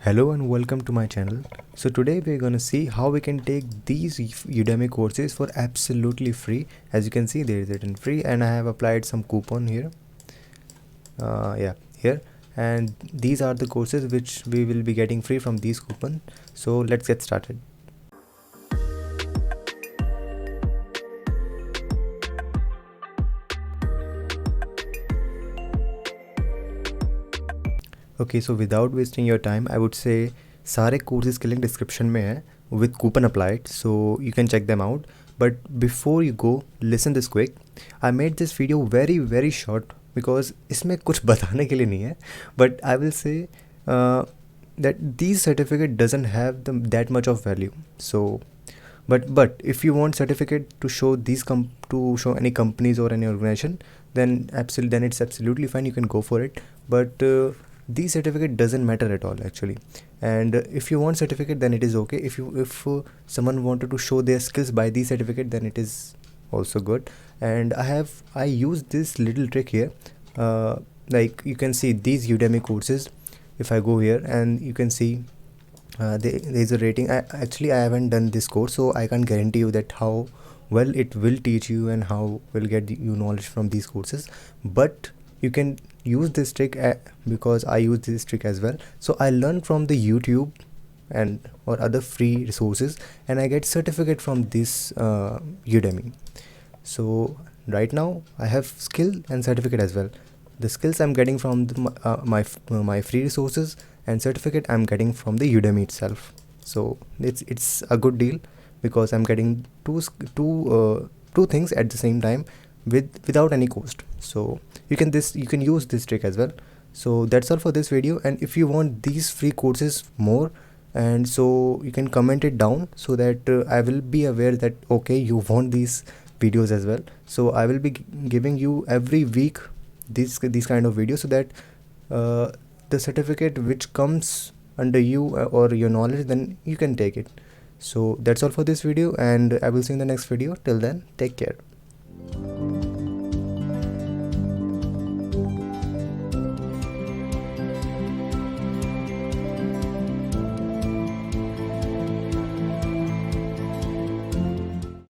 Hello and welcome to my channel. So today we're gonna see how we can take these Udemy courses for absolutely free. As you can see, there is it in free, and I have applied some coupon here. Here, and these are the courses which we will be getting free from these coupon. So let's get started. Okay, so without wasting your time, I would say सारे courses के link description में है with coupon applied, so you can check them out. But before you go, listen this quick. I made this video very short because इसमें कुछ बताने के लिए नहीं है. But I will say that these certificate doesn't have that much of value. So, but if you want certificate to show to show any companies or any organization, then it's absolutely fine. You can go for it. But these certificate doesn't matter at all actually. And if you want certificate, then it is okay. If someone wanted to show their skills by these certificate, then it is also good. And I use this little trick here. Like you can see these Udemy courses. If I go here and you can see there is a rating. I haven't done this course, so I can't guarantee you that how well it will teach you and how will get you knowledge from these courses. But you can use this trick because I use this trick as well. So I learn from the YouTube and or other free resources, and I get certificate from this Udemy. So right now I have skill and certificate as well. The skills I'm getting from my free resources, and certificate I'm getting from the Udemy itself. So it's a good deal because I'm getting two things at the same time without any cost. So you can use this trick as well. So that's all for this video, and if you want these free courses more, and so you can comment it down so that I will be aware that okay, you want these videos as well. So I will be giving you every week these kind of videos, so that the certificate which comes under you or your knowledge, then you can take it. So that's all for this video, and I will see you in the next video. Till then, take care.